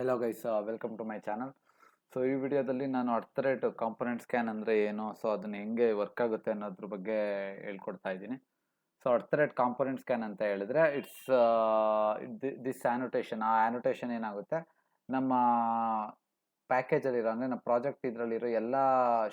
Hello guys, welcome to my channel. So ಈ ವಿಡಿಯೋದಲ್ಲಿ ನಾನು ಅರ್ಥರೇಟ್ ಕಾಂಪೊನೆಂಟ್ ಸ್ಕ್ಯಾನ್ ಅಂದರೆ ಏನು, ಸೊ ಅದನ್ನು ಹೆಂಗೆ ವರ್ಕ್ ಆಗುತ್ತೆ ಅನ್ನೋದ್ರ ಬಗ್ಗೆ ಹೇಳ್ಕೊಡ್ತಾ ಇದ್ದೀನಿ. ಸೊ ಅರ್ಥರೇಟ್ ಕಾಂಪೊನೆಂಟ್ ಸ್ಕ್ಯಾನ್ ಅಂತ ಹೇಳಿದ್ರೆ ಇಟ್ಸ್ ದಿಸ್ ಆ್ಯನೋಟೇಷನ್. ಆ ಆ್ಯನೋಟೇಷನ್ ಏನಾಗುತ್ತೆ, ನಮ್ಮ ಪ್ಯಾಕೇಜಲ್ಲಿರೋ ಅಂದರೆ ನಮ್ಮ ಪ್ರಾಜೆಕ್ಟ್ ಇದರಲ್ಲಿರೋ ಎಲ್ಲ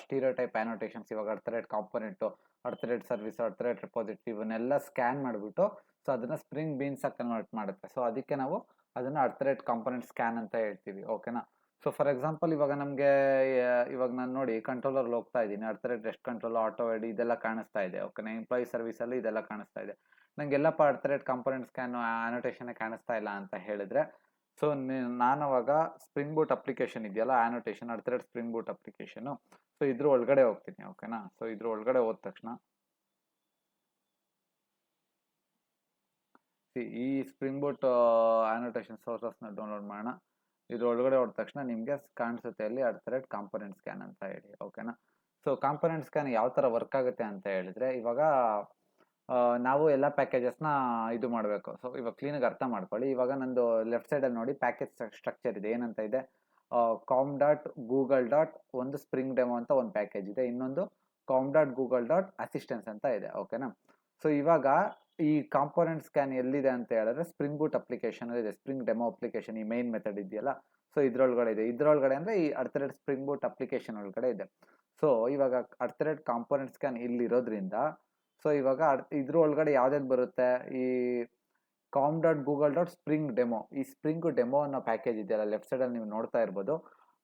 ಸ್ಟೀರಿಯೋ ಟೈಪ್ ಆ್ಯನೋಟೇಷನ್ಸ್, ಇವಾಗ ಅರ್ಥರೇಟ್ ಕಾಂಪೊನೆಂಟು, ಅರ್ಥರೇಟ್ ಸರ್ವಿಸ್, ಅರ್ಥರೇಟ್ ರಿಪೋಸಿಟರಿ, ಇವನ್ನೆಲ್ಲ ಸ್ಕ್ಯಾನ್ ಮಾಡಿಬಿಟ್ಟು ಸೊ ಅದನ್ನು ಸ್ಪ್ರಿಂಗ್ ಬೀನ್ಸಾಗಿ ಕನ್ವರ್ಟ್ ಮಾಡುತ್ತೆ. ಸೊ ಅದಕ್ಕೆ ನಾವು ಅದನ್ನು ಅರ್ಥರೇಟ್ ಕಾಂಪೊನೆಂಟ್ ಸ್ಕ್ಯಾನ್ ಅಂತ ಹೇಳ್ತೀವಿ, ಓಕೆನಾ. ಸೊ ಫಾರ್ ಎಕ್ಸಾಂಪಲ್ ಇವಾಗ ನಮಗೆ ಇವಾಗ ನಾನು ನೋಡಿ ಕಂಟ್ರೋಲಲ್ಲಿ ಹೋಗ್ತಾ ಇದ್ದೀನಿ, ಅರ್ಥರೇಟ್ ರೆಸ್ಟ್ ಕಂಟ್ರೋಲ್, ಆಟೋ ಐಡಿ ಇದೆಲ್ಲ ಕಾಣಿಸ್ತಾ ಇದೆ, ಓಕೆನಾ. ಎಂಪ್ಲಾಯಿ ಸರ್ವಿಸಲ್ಲಿ ಇದೆಲ್ಲ ಕಾಣಿಸ್ತಾ ಇದೆ. ನನಗೆಲ್ಲಪ್ಪ ಅರ್ಥರೇಟ್ ಕಾಂಪೊನೆಂಟ್ ಸ್ಕ್ಯಾನ್ ಆ್ಯನೋಟೇಷನ್ ಕಾಣಿಸ್ತಾ ಇಲ್ಲ ಅಂತ ಹೇಳಿದ್ರೆ, ಸೊ ನಾನು ಅವಾಗ ಸ್ಪ್ರಿಂಗ್ ಬೂಟ್ ಅಪ್ಲಿಕೇಶನ್ ಇದೆಯಲ್ಲ, ಆ್ಯನೋಟೇಷನ್ ಅರ್ಥರೇಟ್ ಸ್ಪ್ರಿಂಗ್ ಬೂಟ್ ಅಪ್ಲಿಕೇಶನು, ಸೊ ಇದ್ರ ಒಳಗಡೆ ಹೋಗ್ತೀನಿ, ಓಕೆನಾ. ಸೊ ಇದ್ರ ಒಳಗಡೆ ಹೋದ ತಕ್ಷಣ ಈ ಸ್ಪ್ರಿಂಗ್ ಬೂಟ್ ಆ್ಯನೋಟೇಷನ್ ಸೋರ್ಸಸ್ನ ಡೌನ್ಲೋಡ್ ಮಾಡೋಣ. ಇದ್ರ ಒಳಗಡೆ ಹೋದ ತಕ್ಷಣ ನಿಮಗೆ ಕಾಣಿಸುತ್ತೆ ಅಲ್ಲಿ ಅರ್ಥರೇಟ್ ಕಾಂಪೊನೆಂಟ್ ಸ್ಕ್ಯಾನ್ ಅಂತ ಹೇಳಿ, ಓಕೆನಾ. ಸೊ ಕಾಂಪೊನೆಂಟ್ ಸ್ಕ್ಯಾನ್ ಯಾವ ಥರ ವರ್ಕ್ ಆಗುತ್ತೆ ಅಂತ ಹೇಳಿದ್ರೆ, ಇವಾಗ ನಾವು ಎಲ್ಲ ಪ್ಯಾಕೇಜಸ್ನ ಇದು ಮಾಡಬೇಕು. ಸೊ ಇವಾಗ ಕ್ಲೀನಾಗಿ ಅರ್ಥ ಮಾಡ್ಕೊಳ್ಳಿ. ಇವಾಗ ನಂದು ಲೆಫ್ಟ್ ಸೈಡಲ್ಲಿ ನೋಡಿ ಪ್ಯಾಕೇಜ್ ಸ್ಟ್ರಕ್ಚರ್ ಇದೆ, ಏನಂತ ಇದೆ, ಕಾಮ್ ಡಾಟ್ ಗೂಗಲ್ ಡಾಟ್ ಒಂದು ಸ್ಪ್ರಿಂಗ್ ಡೆಮೋ ಅಂತ ಒಂದು ಪ್ಯಾಕೇಜ್ ಇದೆ, ಇನ್ನೊಂದು com dot Google dot assistance ಅಂತ ಇದೆ, ಓಕೆನಾ. ಸೊ ಇವಾಗ ಈ ಕಾಂಪೊನೆಂಟ್ ಸ್ಕ್ಯಾನ್ ಎಲ್ಲಿದೆ ಅಂತ ಹೇಳಿದ್ರೆ ಸ್ಪ್ರಿಂಗ್ ಬೂಟ್ ಅಪ್ಲಿಕೇಶನ್ ಇದೆ, ಸ್ಪ್ರಿಂಗ್ ಡೆಮೋ ಅಪ್ಲಿಕೇಶನ್, ಈ ಮೇನ್ ಮೆಥಡ್ ಇದೆಯಲ್ಲ, ಸೊ ಇದ್ರೊಳಗಡೆ ಇದೆ. ಇದ್ರೊಳಗಡೆ ಅಂದರೆ ಈ ಅರ್ಥರೇಟ್ ಸ್ಪ್ರಿಂಗ್ ಬೂಟ್ ಅಪ್ಲಿಕೇಶನ್ ಒಳಗಡೆ ಇದೆ. ಸೊ ಇವಾಗ ಅರ್ಥರೇಟ್ ಕಾಂಪೊನೆಂಟ್ ಸ್ಕ್ಯಾನ್ ಇಲ್ಲಿರೋದ್ರಿಂದ, ಸೊ ಇವಾಗ ಇದ್ರ ಒಳಗಡೆ ಯಾವ್ದಾದ್ರು ಬರುತ್ತೆ, ಈ com dot Google dot spring demo, ಈ ಸ್ಪ್ರಿಂಗ್ ಡೆಮೋ ಅನ್ನೋ ಪ್ಯಾಕೇಜ್ ಇದೆಯಲ್ಲ ಲೆಫ್ಟ್ ಸೈಡಲ್ಲಿ ನೀವು ನೋಡ್ತಾ ಇರ್ಬೋದು.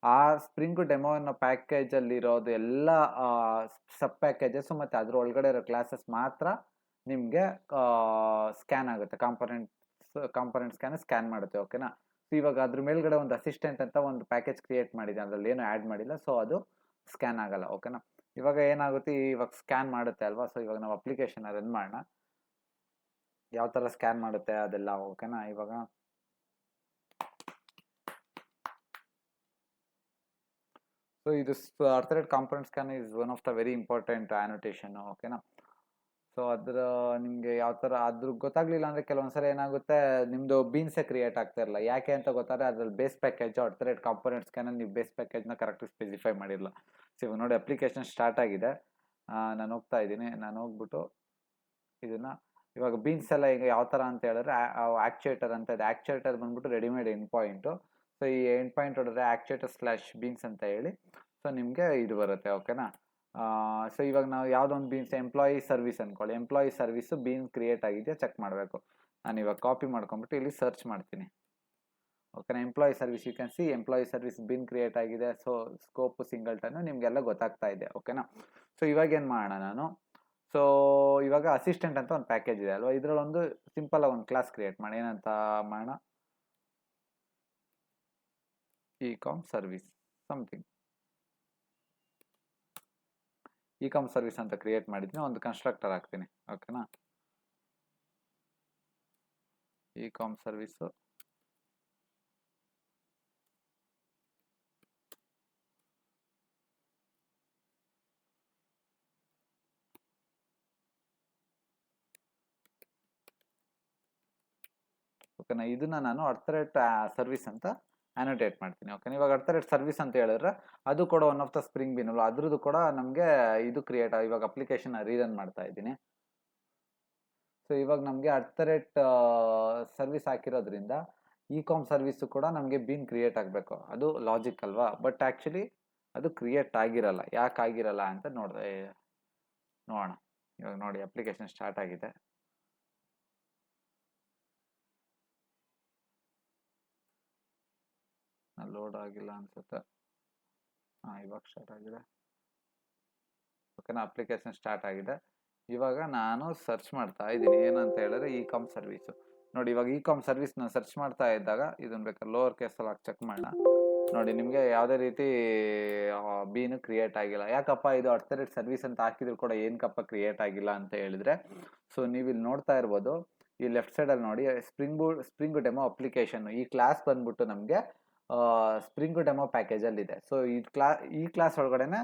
ಆ ಸ್ಪ್ರಿಂಗ್ ಡೆಮೋ ಅನ್ನೋ ಪ್ಯಾಕೇಜಲ್ಲಿರೋದು ಎಲ್ಲ ಸಬ್ ಪ್ಯಾಕೇಜಸ್ ಮತ್ತು ಅದ್ರ ಒಳಗಡೆ ಇರೋ ಕ್ಲಾಸಸ್ ಮಾತ್ರ ನಿಮಗೆ ಸ್ಕ್ಯಾನ್ ಆಗುತ್ತೆ, ಕಾಂಪೊನೆಂಟ್ ಸ್ಕ್ಯಾನ್ ಮಾಡುತ್ತೆ, ಓಕೆನಾ. ಸೊ ಇವಾಗ ಅದ್ರ ಮೇಲ್ಗಡೆ ಒಂದು ಅಸಿಸ್ಟೆಂಟ್ ಅಂತ ಒಂದು ಪ್ಯಾಕೇಜ್ ಕ್ರಿಯೇಟ್ ಮಾಡಿದೆ, ಅದರಲ್ಲಿ ಏನು ಆ್ಯಡ್ ಮಾಡಿಲ್ಲ, ಸೊ ಅದು ಸ್ಕ್ಯಾನ್ ಆಗಲ್ಲ, ಓಕೆನಾ. ಇವಾಗ ಏನಾಗುತ್ತೆ, ಇವಾಗ ಸ್ಕ್ಯಾನ್ ಮಾಡುತ್ತೆ ಅಲ್ವಾ. ಸೊ ಇವಾಗ ನಾವು ಅಪ್ಲಿಕೇಶನ್ ರನ್ ಮಾಡೋಣ, ಯಾವ ಥರ ಸ್ಕ್ಯಾನ್ ಮಾಡುತ್ತೆ ಅದೆಲ್ಲ, ಓಕೆನಾ. ಇವಾಗ ಸೊ ಇದು at the rate component scan is one of the very important annotation, ಓಕೆನಾ. ಸೊ ಅದ್ರ ನಿಮಗೆ ಯಾವ ಥರ ಅದ್ರ ಗೊತ್ತಾಗ್ಲಿಲ್ಲ ಅಂದರೆ ಕೆಲವೊಂದ್ಸಲ ಏನಾಗುತ್ತೆ, ನಿಮ್ಮದು ಬೀನ್ಸೇ ಕ್ರಿಯೇಟ್ ಆಗ್ತಾ ಇರಲ್ಲ. ಯಾಕೆ ಅಂತ ಗೊತ್ತಾದ್ರೆ ಅದ್ರಲ್ಲಿ ಬೇಸ್ ಪ್ಯಾಕೇಜ್ ಅರ್ಥರೇಟ್ ಕಾಂಪೊನೆಂಟ್ ಸ್ಕ್ಯಾನಲ್ಲಿ ನೀವು ಬೇಸ್ ಪ್ಯಾಕೇಜ್ನ ಕರೆಕ್ಟಾಗಿ ಸ್ಪೆಸಿಫೈ ಮಾಡಿರಲ್ಲ. ಸೊ ಇವಾಗ ನೋಡಿ ಅಪ್ಲಿಕೇಶನ್ ಸ್ಟಾರ್ಟ್ ಆಗಿದೆ, ನಾನು ಹೋಗ್ತಾ ಇದ್ದೀನಿ. ನಾನು ಹೋಗ್ಬಿಟ್ಟು ಇದನ್ನು ಇವಾಗ ಬೀನ್ಸ್ ಎಲ್ಲ ಈಗ ಯಾವ ಥರ ಅಂತ ಹೇಳಿದ್ರೆ ಆ್ಯಕ್ಚುಯೇಟರ್ ಅಂತ ಇದೆ. ಆ್ಯಕ್ಚುಯೇಟರ್ ಬಂದ್ಬಿಟ್ಟು ರೆಡಿಮೇಡ್ ಎಂಡ್ ಪಾಯಿಂಟು. ಸೊ ಈ ಎಂಡ್ ಪಾಯಿಂಟ್ ಹೊಡೆದ್ರೆ ಆ್ಯಕ್ಚುಯೇಟರ್ ಸ್ಲ್ಯಾಶ್ ಬೀನ್ಸ್ ಅಂತ ಹೇಳಿ ಸೊ ನಿಮಗೆ ಇದು ಬರುತ್ತೆ, ಓಕೆನಾ. ಸೊ ಇವಾಗ ನಾವು ಯಾವುದೊಂದು ಬೀನ್ಸ್ ಎಂಪ್ಲಾಯಿ ಸರ್ವಿಸ್ ಅಂದ್ಕೊಳ್ಳಿ, ಎಂಪ್ಲಾಯಿ ಸರ್ವಿಸು ಬೀನ್ ಕ್ರಿಯೇಟ್ ಆಗಿದೆಯಾ ಚೆಕ್ ಮಾಡಬೇಕು. ನಾನು ಇವಾಗ ಕಾಪಿ ಮಾಡ್ಕೊಂಬಿಟ್ಟು ಇಲ್ಲಿ ಸರ್ಚ್ ಮಾಡ್ತೀನಿ, ಓಕೆನಾ. Employee service, you can see employee service bean create ಆಗಿದೆ. ಸೊ ಸ್ಕೋಪ್ ಸಿಂಗಲ್ಟನ್ನು ನಿಮಗೆಲ್ಲ ಗೊತ್ತಾಗ್ತಾ ಇದೆ, ಓಕೆನಾ. ಸೊ ಇವಾಗ ಏನು ಮಾಡೋಣ ನಾನು, ಸೊ ಇವಾಗ ಅಸಿಸ್ಟೆಂಟ್ ಅಂತ ಒಂದು ಪ್ಯಾಕೇಜ್ ಇದೆ ಅಲ್ವಾ, ಇದರಲ್ಲಿ ಒಂದು ಸಿಂಪಲ್ ಒಂದು ಕ್ಲಾಸ್ ಕ್ರಿಯೇಟ್ ಮಾಡಿ. ಏನಂತ ಮಾಡೋಣ, E com service something, E com service ಅಂತ ಕ್ರಿಯೇಟ್ ಮಾಡಿದ್ದೀನಿ. ಒಂದು ಕನ್ಸ್ಟ್ರಕ್ಟರ್ ಹಾಕ್ತೀನಿ, ಓಕೆನಾ. ಇ ಕಾಮ್ ಸರ್ವಿಸು ಓಕೆನಾ. ಇದನ್ನ ನಾನು ಅರ್ಥರೇಟ್ ಸರ್ವಿಸ್ ಅಂತ ಆ್ಯನೋಟೇಟ್ ಮಾಡ್ತೀನಿ, ಓಕೆನಾ. ಇವಾಗ ಅರ್ಥರೇಟ್ ಸರ್ವಿಸ್ ಅಂತ ಹೇಳಿದ್ರೆ ಅದು ಕೂಡ one of the spring bean ಅಲ್ಲ, ಅದ್ರದ್ದು ಕೂಡ ನಮಗೆ ಇದು ಕ್ರಿಯೇಟ್ ಇವಾಗ ಅಪ್ಲಿಕೇಶನ್ ರೀರನ್ ಮಾಡ್ತಾ ಇದ್ದೀನಿ. ಸೊ ಇವಾಗ ನಮಗೆ ಅರ್ಥರೇಟ್ ಸರ್ವಿಸ್ ಹಾಕಿರೋದ್ರಿಂದ ಇ ಕಾಮ್ ಸರ್ವಿಸು ಕೂಡ ನಮಗೆ ಬೀನ್ ಕ್ರಿಯೇಟ್ ಆಗಬೇಕು, ಅದು ಲಾಜಿಕ್ ಅಲ್ವಾ. ಬಟ್ ಆ್ಯಕ್ಚುಲಿ ಅದು ಕ್ರಿಯೇಟ್ ಆಗಿರಲ್ಲ. ಯಾಕೆ ಆಗಿರಲ್ಲ ಅಂತ ನೋಡೋಣ. ಇವಾಗ ನೋಡಿ ಅಪ್ಲಿಕೇಶನ್ ಸ್ಟಾರ್ಟ್ ಆಗಿದೆ. ಲೋಡ್ ಆಗಿಲ್ಲ ಅನ್ಸುತ್ತೆ. ಇವಾಗ ಸ್ಟಾರ್ಟ್ ಆಗಿದೆ, ಓಕೆನಾ. ಅಪ್ಲಿಕೇಶನ್ ಸ್ಟಾರ್ಟ್ ಆಗಿದೆ. ಇವಾಗ ನಾನು ಸರ್ಚ್ ಮಾಡ್ತಾ ಇದ್ದೀನಿ, ಏನಂತ ಹೇಳಿದ್ರೆ ಇ ಕಾಮ್ ಸರ್ವಿಸು. ನೋಡಿ ಇವಾಗ ಇ ಕಾಮ್ ಸರ್ವಿಸ್ನ ಸರ್ಚ್ ಮಾಡ್ತಾ ಇದ್ದಾಗ ಇದನ್ನು ಬೇಕಾದ್ರೆ ಲೋವರ್ ಕೇಸಲ್ಲಿ ಹಾಕಿ ಚೆಕ್ ಮಾಡೋಣ. ನೋಡಿ ನಿಮಗೆ ಯಾವುದೇ ರೀತಿ ಬೀನು ಕ್ರಿಯೇಟ್ ಆಗಿಲ್ಲ. ಯಾಕಪ್ಪ ಇದು ಅರ್ಥರೇಟ್ ಸರ್ವಿಸ್ ಅಂತ ಹಾಕಿದ್ರು ಕೂಡ ಏನಕ್ಕಪ್ಪ ಕ್ರಿಯೇಟ್ ಆಗಿಲ್ಲ ಅಂತ ಹೇಳಿದ್ರೆ, ಸೊ ನೀವು ಇಲ್ಲಿ ನೋಡ್ತಾ ಇರ್ಬೋದು, ಈ ಲೆಫ್ಟ್ ಸೈಡಲ್ಲಿ ನೋಡಿ ಸ್ಪ್ರಿಂಗ್ ಡೆಮೋ ಅಪ್ಲಿಕೇಶನ್, ಈ ಕ್ಲಾಸ್ ಬಂದ್ಬಿಟ್ಟು ನಮಗೆ ಸ್ಪ್ರಿಂಗ್ ಡೆಮೋ ಪ್ಯಾಕೇಜಲ್ಲಿದೆ. ಸೊ ಈ ಕ್ಲಾಸ್ ಒಳಗಡೆನೆ,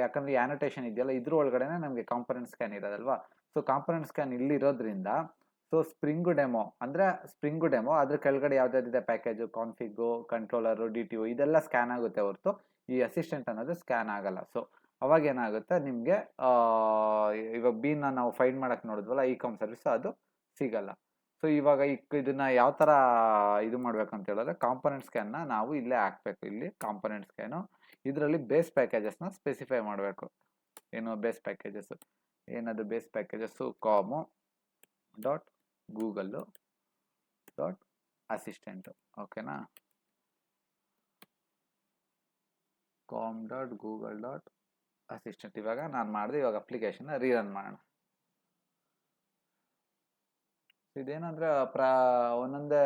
ಯಾಕಂದ್ರೆ ಆ್ಯನೋಟೇಷನ್ ಇದೆಯಲ್ಲ ಇದ್ರ ಒಳಗಡೆನೆ ನಮಗೆ ಕಾಂಪೊನೆಂಟ್ ಸ್ಕ್ಯಾನ್ ಇರೋದಲ್ವಾ. ಸೊ ಕಾಂಪೊನೆಂಟ್ ಸ್ಕ್ಯಾನ್ ಇಲ್ಲಿರೋದ್ರಿಂದ ಸೊ ಸ್ಪ್ರಿಂಗು ಡೆಮೋ ಅಂದರೆ ಸ್ಪ್ರಿಂಗು ಡೆಮೋ ಅದ್ರ ಕೆಳಗಡೆ ಯಾವ್ದಾದಿದೆ ಪ್ಯಾಕೇಜು ಕಾನ್ಫಿಗು ಕಂಟ್ರೋಲರು DTO ಇದೆಲ್ಲ ಸ್ಕ್ಯಾನ್ ಆಗುತ್ತೆ ಹೊರತು ಈ ಅಸಿಸ್ಟೆಂಟ್ ಅನ್ನೋದು ಸ್ಕ್ಯಾನ್ ಆಗಲ್ಲ. ಸೊ ಅವಾಗ ಏನಾಗುತ್ತೆ ನಿಮಗೆ ಇವಾಗ ಬೀನ ನಾವು ಫೈಂಡ್ ಮಾಡಕ್ಕೆ ನೋಡಿದ್ವಲ್ಲ ಇಕಾಮ್ ಸರ್ವಿಸ್ ಅದು ಸಿಗಲ್ಲ. ಸೊ ಇವಾಗ ಇದನ್ನ ಯಾವ ಥರ ಇದು ಮಾಡ್ಬೇಕಂತ ಹೇಳಿದ್ರೆ ಕಾಂಪೊನೆಂಟ್ ಸ್ಕ್ಯಾನ್ನ ನಾವು ಇಲ್ಲೇ ಹಾಕ್ಬೇಕು. ಇಲ್ಲಿ ಕಾಂಪೊನೆಂಟ್ ಸ್ಕ್ಯಾನು ಇದರಲ್ಲಿ ಬೇಸ್ ಪ್ಯಾಕೇಜಸ್ನ ಸ್ಪೆಸಿಫೈ ಮಾಡಬೇಕು. ಏನು ಬೇಸ್ ಪ್ಯಾಕೇಜಸ್ ಏನದು base packages com dot Google dot assistant ಓಕೆನಾ. Com dot Google dot assistant ಇವಾಗ ನಾನು ಮಾಡಿದೆ. ಇವಾಗ ಅಪ್ಲಿಕೇಶನ್ನ ರೀರನ್ ಮಾಡೋಣ. ಇದೇನಂದ್ರೆ ಒಂದೊಂದೇ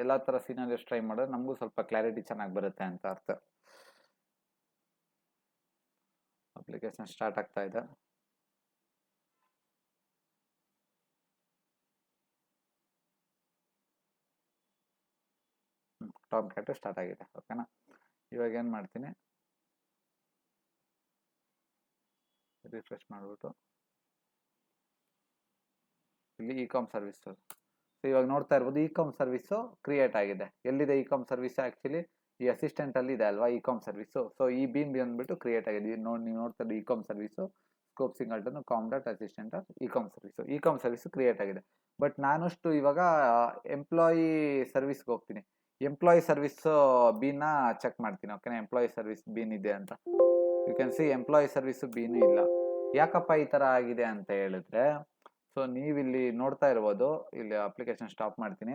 ಎಲ್ಲ ಥರ ಸಿನಾರಿಯೋಸ್ ಟ್ರೈ ಮಾಡಿದ್ರೆ ನಮಗೂ ಸ್ವಲ್ಪ ಕ್ಲಾರಿಟಿ ಚೆನ್ನಾಗಿ ಬರುತ್ತೆ ಅಂತ ಅರ್ಥ. ಅಪ್ಲಿಕೇಶನ್ ಸ್ಟಾರ್ಟ್ ಆಗ್ತಾ ಇದೆ. ಟಾಮ್ ಕ್ಯಾಟ್ ಸ್ಟಾರ್ಟ್ ಆಗಿದೆ ಓಕೆನಾ. ಇವಾಗ ಏನು ಮಾಡ್ತೀನಿ, ರಿಫ್ರೆಶ್ ಮಾಡಿಬಿಟ್ಟು ಇಲ್ಲಿ ಇಕಾಮ್ ಸರ್ವಿಸು. ಸೊ ಇವಾಗ ನೋಡ್ತಾ ಇರ್ಬೋದು ಇಕಾಮ್ ಸರ್ವಿಸು ಕ್ರಿಯೇಟ್ ಆಗಿದೆ. ಎಲ್ಲಿದೆ ಇಕಾಮ್ ಸರ್ವಿಸ್? ಆ್ಯಕ್ಚುಲಿ ಈ ಅಸಿಸ್ಟೆಂಟಲ್ಲಿ ಇದೆ ಅಲ್ವಾ ಇಕಾಮ್ ಸರ್ವಿಸು. ಸೊ ಈ ಬೀನ್ ಅಂದ್ಬಿಟ್ಟು ಕ್ರಿಯೇಟ್ ಆಗಿದೆ. ನೀವು ನೋಡ್ತಾ ಇದ್ದೀವಿ ecom service scope singleton com dot assistant ecom service create ಆಗಿದೆ. ಬಟ್ ನಾನಷ್ಟು ಇವಾಗ ಎಂಪ್ಲಾಯಿ ಸರ್ವಿಸ್ಗೆ ಹೋಗ್ತೀನಿ. ಎಂಪ್ಲಾಯಿ ಸರ್ವಿಸ್ ಬೀನ ಚೆಕ್ ಮಾಡ್ತೀನಿ ಓಕೆನಾ. ಎಂಪ್ಲಾಯಿ ಸರ್ವಿಸ್ ಬೀನ್ ಇದೆ ಅಂತ you can see employee service bean ಇಲ್ಲ. ಯಾಕಪ್ಪ ಈ ಥರ ಆಗಿದೆ ಅಂತ ಹೇಳಿದ್ರೆ, ಸೊ ನೀವಿಲ್ಲಿ ನೋಡ್ತಾ ಇರ್ಬೋದು, ಇಲ್ಲಿ ಅಪ್ಲಿಕೇಶನ್ ಸ್ಟಾಪ್ ಮಾಡ್ತೀನಿ.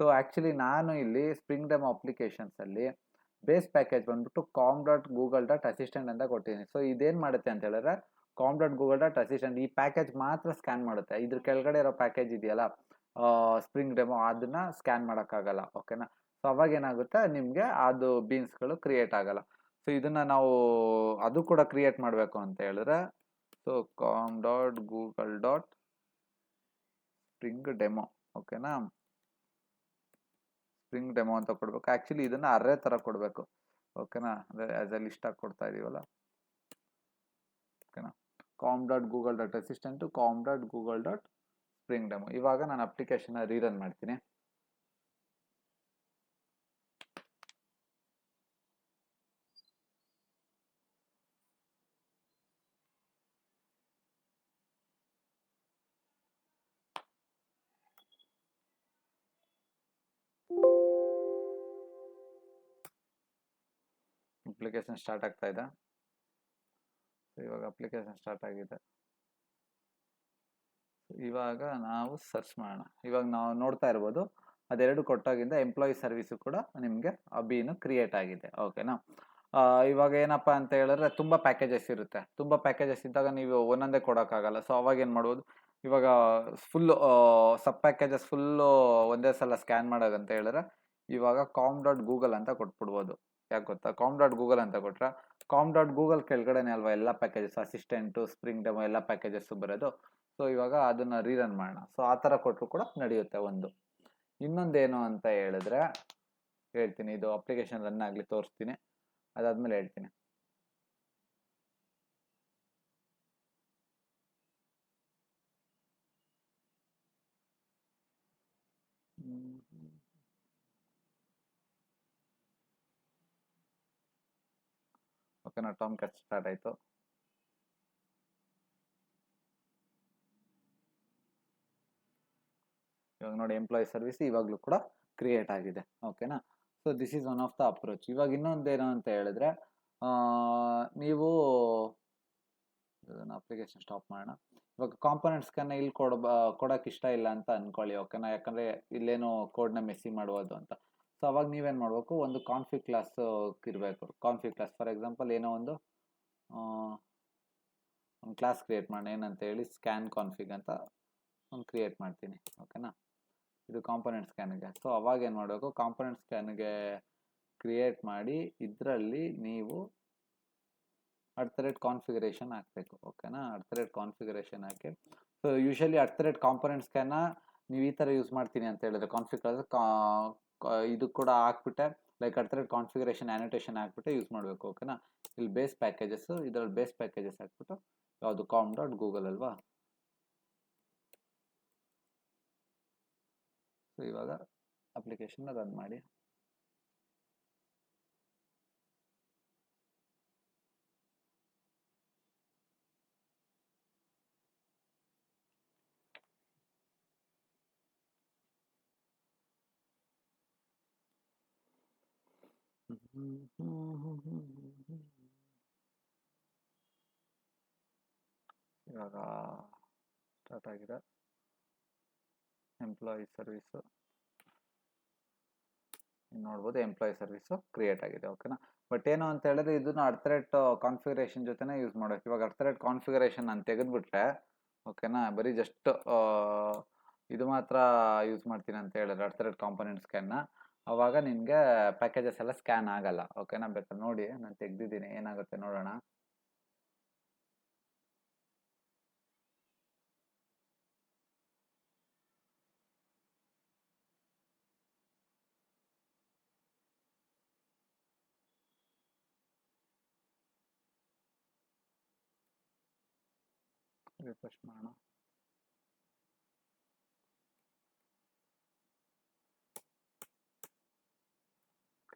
ಸೊ ಆ್ಯಕ್ಚುಲಿ ನಾನು ಇಲ್ಲಿ ಸ್ಪ್ರಿಂಗ್ ಡೆಮೋ ಅಪ್ಲಿಕೇಶನ್ಸಲ್ಲಿ ಬೇಸ್ ಪ್ಯಾಕೇಜ್ ಬಂದ್ಬಿಟ್ಟು com dot Google dot assistant ಅಂತ ಕೊಟ್ಟಿದ್ದೀನಿ. ಸೊ ಇದೇನು ಮಾಡುತ್ತೆ ಅಂತ ಹೇಳಿದ್ರೆ com dot Google dot assistant ಈ ಪ್ಯಾಕೇಜ್ ಮಾತ್ರ ಸ್ಕ್ಯಾನ್ ಮಾಡುತ್ತೆ. ಇದ್ರ ಕೆಳಗಡೆ ಇರೋ ಪ್ಯಾಕೇಜ್ ಇದೆಯಲ್ಲ ಸ್ಪ್ರಿಂಗ್ ಡೆಮೋ ಅದನ್ನ ಸ್ಕ್ಯಾನ್ ಮಾಡೋಕ್ಕಾಗಲ್ಲ ಓಕೆನಾ. ಸೊ ಅವಾಗ ಏನಾಗುತ್ತೆ ನಿಮಗೆ ಅದು ಬೀನ್ಸ್ಗಳು ಕ್ರಿಯೇಟ್ ಆಗಲ್ಲ. ಸೊ ಇದನ್ನ ನಾವು ಅದು ಕೂಡ ಕ್ರಿಯೇಟ್ ಮಾಡಬೇಕು ಅಂತ ಹೇಳಿದ್ರೆ so com dot Google dot spring demo ಓಕೆನಾ. ಸ್ಪ್ರಿಂಗ್ ಡೆಮೋ ಅಂತ ಕೊಡಬೇಕು. ಆ್ಯಕ್ಚುಲಿ ಇದನ್ನ ಅರ್ರೇ ಥರ ಕೊಡಬೇಕು ಓಕೆನಾ. ಅಂದರೆ ಆ್ಯಸ್ ಎ ಲಿಸ್ಟ್ ಆಗಿ ಕೊಡ್ತಾ ಇದೀವಲ್ಲ ಓಕೆನಾ. Com dot Google dot assistant com dot Google dot spring demo. ಇವಾಗ ನಾನು ಅಪ್ಲಿಕೇಶನ್ನ ರೀರನ್ ಮಾಡ್ತೀನಿ. ಅಪ್ಲಿಕೇಶನ್ ಸ್ಟಾರ್ಟ್ ಆಗ್ತಾ ಇದೆ. ಇವಾಗ ಅಪ್ಲಿಕೇಶನ್ ಸ್ಟಾರ್ಟ್ ಆಗಿದೆ. ಇವಾಗ ನಾವು ಸರ್ಚ್ ಮಾಡೋಣ. ಇವಾಗ ನಾವು ನೋಡ್ತಾ ಇರ್ಬೋದು ಅದೆರಡು ಕೊಟ್ಟಾಗಿಂದ ಎಂಪ್ಲಾಯಿ ಸರ್ವಿಸು ಕೂಡ ನಿಮಗೆ ಬೀನು ಕ್ರಿಯೇಟ್ ಆಗಿದೆ ಓಕೆನಾ. ಇವಾಗ ಏನಪ್ಪ ಅಂತ ಹೇಳಿದ್ರೆ ತುಂಬ ಪ್ಯಾಕೇಜಸ್ ಇರುತ್ತೆ. ತುಂಬ ಪ್ಯಾಕೇಜಸ್ ಇದ್ದಾಗ ನೀವು ಒಂದೊಂದೇ ಕೊಡೋಕ್ಕಾಗಲ್ಲ. ಸೊ ಅವಾಗ ಏನು ಮಾಡ್ಬೋದು, ಇವಾಗ ಫುಲ್ಲು ಸಬ್ ಪ್ಯಾಕೇಜಸ್ ಫುಲ್ಲು ಒಂದೇ ಸಲ ಸ್ಕ್ಯಾನ್ ಮಾಡೋದಂತ ಹೇಳಿದ್ರೆ ಇವಾಗ ಕಾಮ್ ಡಾಟ್ ಗೂಗಲ್ ಅಂತ ಕೊಟ್ಬಿಡ್ಬೋದು. ಯಾಕೆ ಗೊತ್ತಾ, ಕಾಮ್ ಡಾಟ್ ಗೂಗಲ್ ಅಂತ ಕೊಟ್ರೆ ಕಾಮ್ ಡಾಟ್ ಗೂಗಲ್ ಕೆಳಗಡೆನೇ ಅಲ್ವಾ ಎಲ್ಲ ಪ್ಯಾಕೇಜಸ್ ಅಸಿಸ್ಟೆಂಟು ಸ್ಪ್ರಿಂಗ್ ಡೆಮೋ ಎಲ್ಲ ಪ್ಯಾಕೇಜಸ್ಸು ಬರೋದು. ಸೊ ಇವಾಗ ಅದನ್ನ ರೀರನ್ ಮಾಡೋಣ. ಸೊ ಆ ಥರ ಕೊಟ್ಟರು ಕೂಡ ನಡೆಯುತ್ತೆ. ಒಂದು ಇನ್ನೊಂದೇನು ಅಂತ ಹೇಳಿದ್ರೆ ಹೇಳ್ತೀನಿ, ಇದು ಅಪ್ಲಿಕೇಶನ್ ರನ್ ಆಗಲಿ ತೋರಿಸ್ತೀನಿ, ಅದಾದ್ಮೇಲೆ ಹೇಳ್ತೀನಿ. ಓಕೆನಾ. ಟಾಮ್ ಕ್ಯಾಟ್ ಸ್ಟಾರ್ಟ್ ಆಯಿತು. ಇವಾಗ ನೋಡಿ ಎಂಪ್ಲಾಯಿ ಸರ್ವಿಸ್ ಇವಾಗಲೂ ಕೂಡ ಕ್ರಿಯೇಟ್ ಆಗಿದೆ ಓಕೆನಾ. So this is one of the approach. ಇವಾಗ ಇನ್ನೊಂದೇನು ಅಂತ ಹೇಳಿದ್ರೆ ನೀವು ಅಪ್ಲಿಕೇಶನ್ ಸ್ಟಾಪ್ ಮಾಡೋಣ. ಇವಾಗ ಕಾಂಪೊನೆಂಟ್ ಸ್ಕ್ಯಾನ್ ಇಲ್ಲಿ ಕೊಡೋಕೆ ಇಷ್ಟ ಇಲ್ಲ ಅಂತ ಅನ್ಕೊಳ್ಳಿ ಓಕೆನಾ. ಯಾಕಂದರೆ ಇಲ್ಲೇನೋ ಕೋಡ್ನ ಮೆಸ್ಸಿ ಮಾಡ್ಬೋದು ಅಂತ. ಸೊ ಅವಾಗ ನೀವೇನು ಮಾಡಬೇಕು, ಒಂದು ಕಾನ್ಫಿಗ್ ಕ್ಲಾಸ್ ಇರಬೇಕು. ಕಾನ್ಫಿಗ್ ಕ್ಲಾಸ್ ಫಾರ್ ಎಕ್ಸಾಂಪಲ್ ಏನೋ ಒಂದು ಕ್ಲಾಸ್ ಕ್ರಿಯೇಟ್ ಮಾಡೋಣ. ಏನಂತ ಹೇಳಿ ಸ್ಕ್ಯಾನ್ ಕಾನ್ಫಿಗ್ ಅಂತ ಒಂದು ಕ್ರಿಯೇಟ್ ಮಾಡ್ತೀನಿ ಓಕೆನಾ. ಇದು ಕಾಂಪೊನೆಂಟ್ ಸ್ಕ್ಯಾನಿಗೆ. ಸೊ ಅವಾಗ ಏನು ಮಾಡಬೇಕು, ಕಾಂಪೊನೆಂಟ್ ಸ್ಕ್ಯಾನಿಗೆ ಕ್ರಿಯೇಟ್ ಮಾಡಿ ಇದರಲ್ಲಿ ನೀವು ಕಾನ್ಫಿಗರೇಷನ್ ಹಾಕಬೇಕು ಓಕೆನಾ. ಕಾನ್ಫಿಗರೇಷನ್ ಹಾಕಿ. ಸೊ ಯೂಶಲಿ ಕಾಂಪೊನೆಂಟ್ ಸ್ಕ್ಯಾನ್ನ ನೀವು ಈ ಥರ ಯೂಸ್ ಮಾಡ್ತೀನಿ ಅಂತ ಹೇಳಿದ್ರೆ ಕಾನ್ಫಿಗರ್ ಇದು ಕೂಡ ಹಾಕ್ಬಿಟ್ಟೆ ಲೈಕ್ ಕಾನ್ಫಿಗರೇಷನ್ ಆ್ಯನೋಟೇಷನ್ ಹಾಕ್ಬಿಟ್ಟು ಯೂಸ್ ಮಾಡಬೇಕು ಓಕೆನಾ. ಇಲ್ಲಿ ಬೇಸ್ ಪ್ಯಾಕೇಜಸ್ಸು ಇದರಲ್ಲಿ ಬೇಸ್ ಪ್ಯಾಕೇಜಸ್ ಹಾಕ್ಬಿಟ್ಟು ಯಾವುದು ಕಾಮ್ ಡಾಟ್ ಗೂಗಲ್ ಅಲ್ವಾ. ಸೊ ಇವಾಗ ಅಪ್ಲಿಕೇಶನ್ನ ರನ್ ಮಾಡಿ. ಇವಾಗ ಸ್ಟಾರ್ಟ್ ಆಗಿದೆ ಎಂಪ್ಲಾಯಿ ಸರ್ವಿಸು. ನೋಡ್ಬೋದು ಎಂಪ್ಲಾಯಿ ಸರ್ವಿಸು ಕ್ರಿಯೇಟ್ ಆಗಿದೆ. ಓಕೆನಾ, ಬಟ್ ಏನು ಅಂತ ಹೇಳಿದ್ರೆ ಇದನ್ನು ಅಡ್ತರೇಟ್ ಕಾನ್ಫಿಗರೇಷನ್ ಜೊತೆನೇ ಯೂಸ್ ಮಾಡಬೇಕು. ಇವಾಗ ಅಡ್ತರೇಟ್ ಕಾನ್ಫಿಗರೇಷನ್ ನಾನು ತೆಗೆದುಬಿಟ್ರೆ, ಓಕೆನಾ, ಬರೀ ಜಸ್ಟ್ ಇದು ಮಾತ್ರ ಯೂಸ್ ಮಾಡ್ತೀನಿ ಅಂತ ಹೇಳಿದ್ರೆ ಅಡ್ತರೇಟ್ ಕಾಂಪೊನೆಂಟ್ ಸ್ಕ್ಯಾನ್ನ, ಅವಾಗ ನಿಮಗೆ ಪ್ಯಾಕೇಜಸ್ ಎಲ್ಲ ಸ್ಕ್ಯಾನ್ ಆಗಲ್ಲ. ಓಕೆನಾ, ಬೇಕಾದ್ರೆ ನೋಡಿ, ನಾನು ತೆಗೆದಿದ್ದೀನಿ, ಏನಾಗುತ್ತೆ ನೋಡೋಣ. ರಿಫ್ರೆಶ್ ಮಾಡೋಣ.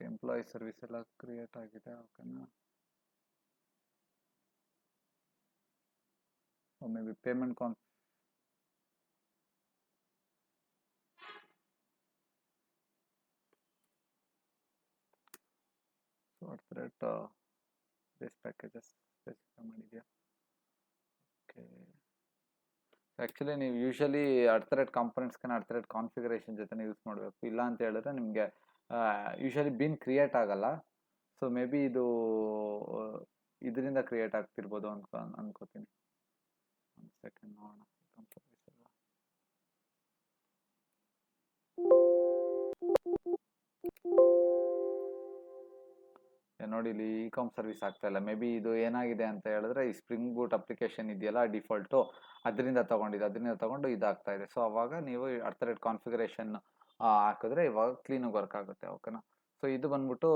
ಎಂಪ್ಲಾಯಿ ಸರ್ವಿಸ್ ಎಲ್ಲ ಕ್ರಿಯೇಟ್ ಆಗಿದೆ. ಓಕೆನಾ, maybe payment at the rate base packages specify ಮಾಡಿದೆಯಾ? ಓಕೆ, ಆ್ಯಕ್ಚುಲಿ ನೀವು ಯೂಶಲಿ ಅಡ್ತರೇಟ್ ಕಾಂಪೊನೆಂಟ್ಸ್ಗೆ ಅಡ್ತರೇಟ್ ಕಾನ್ಫಿಗರೇಷನ್ ಜೊತೆ ಯೂಸ್ ಮಾಡಬೇಕು. ಇಲ್ಲ ಅಂತ ಹೇಳಿದ್ರೆ ನಿಮಗೆ ಯೂಶಲಿ ಬಿನ್ ಕ್ರಿಯೇಟ್ ಆಗಲ್ಲ. ಸೊ ಮೇ ಬಿ ಇದು ಇದರಿಂದ ಕ್ರಿಯೇಟ್ ಆಗ್ತಿರ್ಬೋದು ಅನ್ಕೋತೀನಿ. ಒಂದು ಸೆಕೆಂಡ್ ನೋಡೋಣ. ನೋಡಿ, ಇಲ್ಲಿ ಇ-ಕಾಮ್ ಸರ್ವಿಸ್ ಆಗ್ತಾ ಇಲ್ಲ. ಮೇ ಬಿ ಇದು ಏನಾಗಿದೆ ಅಂತ ಹೇಳಿದ್ರೆ ಈ ಸ್ಪ್ರಿಂಗ್ ಬೂಟ್ ಅಪ್ಲಿಕೇಶನ್ ಇದೆಯಲ್ಲ ಡಿಫಾಲ್ಟು, ಅದರಿಂದ ತಗೊಂಡು ಇದಾಗ್ತಾ ಇದೆ. ಸೊ ಅವಾಗ ನೀವು ಅಡ್ತರೇಟ್ ಕಾನ್ಫಿಗರೇಷನ್ ಹಾಕಿದ್ರೆ ಇವಾಗ ಕ್ಲೀನಾಗಿ ವರ್ಕ್ ಆಗುತ್ತೆ. ಓಕೆನಾ, ಸೊ ಇದು ಬಂದ್ಬಿಟ್ಟು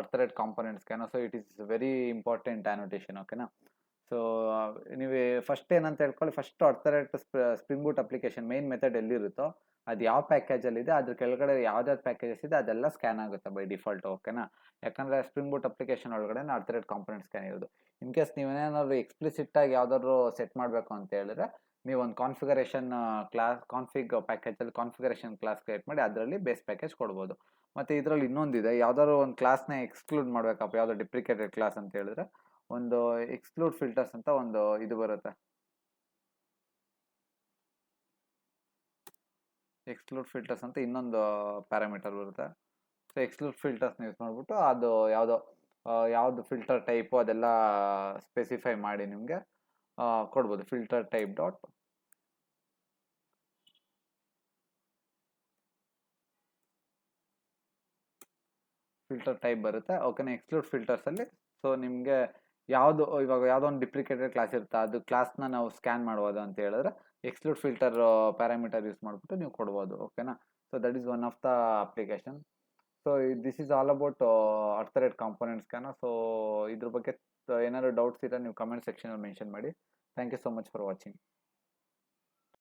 at the rate component scan. So it is very important annotation. ಓಕೆನಾ, ಸೊ ನೀವು ಫಸ್ಟ್ ಏನಂತ ಹೇಳ್ಕೊಳ್ಳಿ, first at the rate Spring Boot application main method ಎಲ್ಲಿರುತ್ತೋ ಅದು ಯಾವ ಪ್ಯಾಕೇಜಲ್ಲಿದೆ ಅದ್ರ ಕೆಳಗಡೆ ಯಾವ್ದಾವ್ದು ಪ್ಯಾಕೇಜಸ್ ಇದೆ ಅದೆಲ್ಲ ಸ್ಕ್ಯಾನ್ ಆಗುತ್ತೆ ಬೈ ಡಿಫಾಲ್ಟ್. ಓಕೆನಾ, ಯಾಕಂದರೆ ಸ್ಪ್ರಿಂಗ್ ಬೂಟ್ ಅಪ್ಲಿಕೇಶನ್ ಒಳಗಡೆ ಅಡ್ತರೇಟ್ ಕಾಂಪೊನೆಂಟ್ ಸ್ಕ್ಯಾನ್ ಇರೋದು. ಇನ್ ಕೇಸ್ ನೀವೇನಾದ್ರು ಎಕ್ಸ್ಪ್ಲಿಸಿಟ್ಟಾಗಿ ಯಾವ್ದಾದ್ರು ಸೆಟ್ ಮಾಡಬೇಕು ಅಂತ ಹೇಳಿದ್ರೆ ನೀವು ಒಂದು ಕಾನ್ಫಿಗರೇಷನ್ ಕಾನ್ಫಿಗ್ ಪ್ಯಾಕೇಜಲ್ಲಿ ಕಾನ್ಫಿಗರೇಷನ್ ಕ್ಲಾಸ್ ಕ್ರಿಯೇಟ್ ಮಾಡಿ ಅದರಲ್ಲಿ ಬೇಸ್ ಪ್ಯಾಕೇಜ್ ಕೊಡ್ಬೋದು. ಮತ್ತು ಇದರಲ್ಲಿ ಇನ್ನೊಂದಿದೆ, ಯಾವ್ದಾದ್ರು ಒಂದು ಕ್ಲಾಸ್ನ ಎಕ್ಸ್ಕ್ಲೂಡ್ ಮಾಡಬೇಕಪ್ಪ, ಯಾವುದೋ ಡಿಪ್ರಿಕೇಟೆಡ್ ಕ್ಲಾಸ್ ಅಂತ ಹೇಳಿದ್ರೆ ಒಂದು ಎಕ್ಸ್ಕ್ಲೂಡ್ ಫಿಲ್ಟರ್ಸ್ ಅಂತ ಒಂದು ಇದು ಬರುತ್ತೆ. ಎಕ್ಸ್ಕ್ಲೂಡ್ ಫಿಲ್ಟರ್ಸ್ ಅಂತ ಇನ್ನೊಂದು ಪ್ಯಾರಾಮೀಟರ್ ಬರುತ್ತೆ. ಸೊ ಎಕ್ಸ್ಕ್ಲೂಡ್ ಫಿಲ್ಟರ್ಸ್ನ ಯೂಸ್ ಮಾಡಿಬಿಟ್ಟು ಅದು ಯಾವುದು ಫಿಲ್ಟರ್ ಟೈಪು ಅದೆಲ್ಲ ಸ್ಪೆಸಿಫೈ ಮಾಡಿ ನಿಮಗೆ ಕೊಡ್ಬೋದು. Filter type dot filter type ಬರುತ್ತೆ. ಓಕೆನಾ, ಎಕ್ಸ್ಕ್ಲೂಡ್ ಫಿಲ್ಟರ್ಸಲ್ಲಿ ಸೊ ನಿಮಗೆ ಇವಾಗ ಯಾವುದೋ ಒಂದು ಡಿಪ್ರಿಕೇಟೆಡ್ ಕ್ಲಾಸ್ ಇರುತ್ತೆ, ಅದು ಕ್ಲಾಸ್ನ ನಾವು ಸ್ಕ್ಯಾನ್ ಮಾಡ್ಬೋದು ಅಂತ ಹೇಳಿದ್ರೆ ಎಕ್ಸ್ಕ್ಲೂಡ್ ಫಿಲ್ಟರ್ ಪ್ಯಾರಾಮೀಟರ್ ಯೂಸ್ ಮಾಡಿಬಿಟ್ಟು ನೀವು ಕೊಡ್ಬೋದು. ಓಕೆನಾ, so that is one of the application. So this is all about at the rate component scan. So ಇದ್ರ ಬಗ್ಗೆ ಏನಾದ್ರು ಡೌಟ್ಸ್ ಇದ್ದರೆ ನೀವು ಕಮೆಂಟ್ ಸೆಕ್ಷನಲ್ಲಿ ಮೆನ್ಷನ್ ಮಾಡಿ. Thank you so much for watching.